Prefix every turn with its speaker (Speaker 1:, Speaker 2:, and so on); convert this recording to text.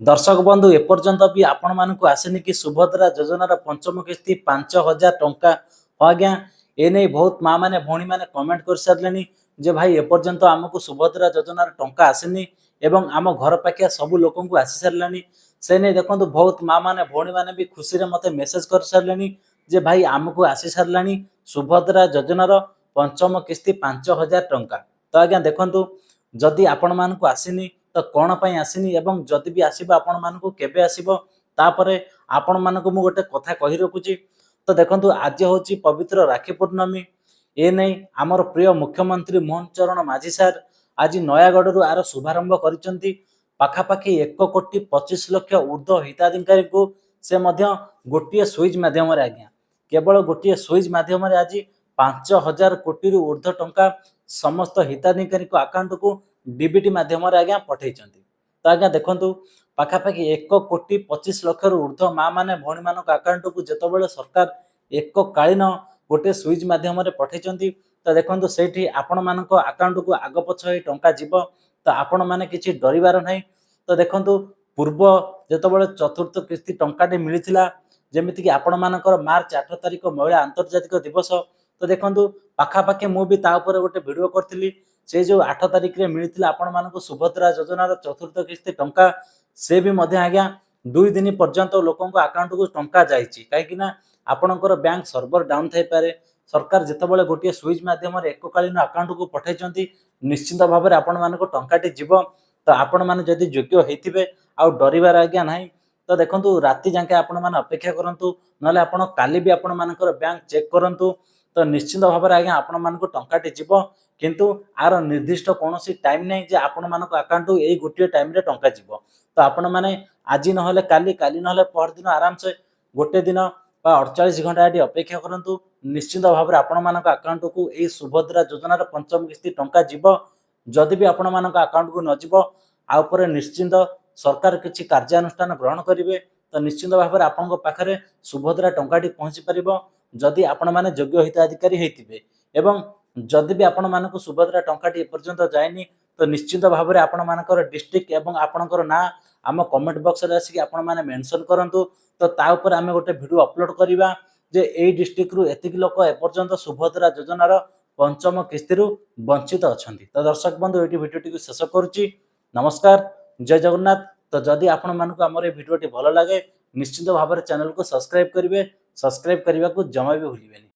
Speaker 1: दर्शक बंधु एपर्यंत भी आपण मानक आसेनी कि सुभद्रा योजनार पंचम किस्ती 5,000 टंका। हाँ आज्ञा एने बहुत माँ मैंने भौणी मैंने कमेंट कर सारे जे भाई एपर्यंत आमको सुभद्रा योजनार टंका आसेनी एवं आम घर पाखिया सब लोक आसी सारे से नहीं देखो बहुत माँ मैंने भौणी मैंने भी खुशी मत मेसेज कर सारे जे भाई आमको आसी सारे सुभद्रा योजनार पंचम किस्ती 5,000 टंका। तो आज्ञा देखु जदि आपण मानक आसीनी तो कौन पाई आसीनी एवं जदि भी आसीबा आपण मानक केबे आसीबो तापरे आपण मानक मु गोटे कथा कहि रखुची। तो देखंतु आज होची पवित्र राखी पूर्णमी ए नहीं आमर प्रिय मुख्यमंत्री मोहन चरण माझी सार आज नयागढ़ आर शुभारंभ करिसंती। पाखापाखि 1,25,00,000 ऊर्ध्व हिताधिकारी को से मध्य गोटे सुइच माध्यम आज्ञा केवल गोटे सुइच माध्यम आज 5,000 कोटी ऊर्ध्व टंका समस्त हिताधिकारी अकाउंट को डीबीटी माध्यम आज्ञा पठे। तो आज्ञा देखु पाखापाखि 1,25,00,000 ऊर्ध्व माँ मैंने भौणी मान अकाउंट को जिते सरकार एक कालीन गोटे सुइच माध्यम पठे। तो देखो से आपण मान अकाउंट को आग पछ टंका जीव तो आपण मैंने किसी डरबार ना। तो देखो पूर्व जिते चतुर्थ किस्ती टंकाटे मिलता जमीक आपण मानकर मार्च 8 तारिख महिला आंतर्जातिक दिवस। तो देखो पाखापाखि मुझे गोटे भिड करी से जो 8 तारिख में मिलता आपण मानक सुभद्रा योजनार चतुर्थ किस्ती टंका से भी आज्ञा 2 दिन पर्यंत लोक अकाउंट को टंका जाइए कहीं आपणकर बैंक सर्वर डाउन थाई पारे। सरकार जितेबाला गोटे सुइच माध्यम एककालीन अकाउंट को पठे निश्चिंत भाव में आपण मानक टंकाटी जीव। तो आपण मैंने जदि योग्य होते आउ डरबार आज्ञा ना। तो देखो राति जाके आपण मैंने अपेक्षा करूँ ना काली भी आपण मानकर बैंक चेक करूँ तो निश्चिंत भाव में आज्ञा आपण मानक टंकाटी जीव किंतु आर निर्दिष्ट कौन टाइम नहीं जे आपण मानक अकाउंट यही गोटे टाइम रे टंका जीव। तो आपण मैंने आज ना काली काली ना पर दिन आराम से गोटे दिन 48 घंटा ये अपेक्षा करूँ निश्चिंत भाव में आपण मानक अकाउंट को यही सुभद्रा योजनार पंचम किस्ती टंका जीव। जदि भी आपण मानक अकाउंट को नजीब आउपर निश्चिंत सरकार किसी कार्यानुष्ठान ग्रहण करेंगे तो निश्चिंत भाव में आपण पाखे सुभद्रा टंकाटी पहुँची पार जदि आपण मैंने योग्य हिताधिकारी होते एवं जदि भी आपण मानक सुभद्रा टंकाटी एपर्यंत जाएनी तो निश्चिंत भाव में आपण मानकर डिस्ट्रिक्ट एवं आपणकर ना आम कमेंट बॉक्स रे आसिक आपण माने मेंशन करंतु तो ता ऊपर आमे गोटे वीडियो अपलोड करिबा जे एई डिस्ट्रिक्ट रु एतिक लोक एपर्यंत सुभद्रा योजनार पंचम किस्ती रु वंचित अछंती। तो दर्शक बंधु एटी वीडियोटी को शेष करूची। नमस्कार, जय जगन्नाथ। तो जदि आपण मानक हमर ए वीडियोटी भलो लागे निश्चित भाव में चैनल को सब्सक्राइब करिवे। सब्सक्राइब करने को जमा भी भूलिबेनी।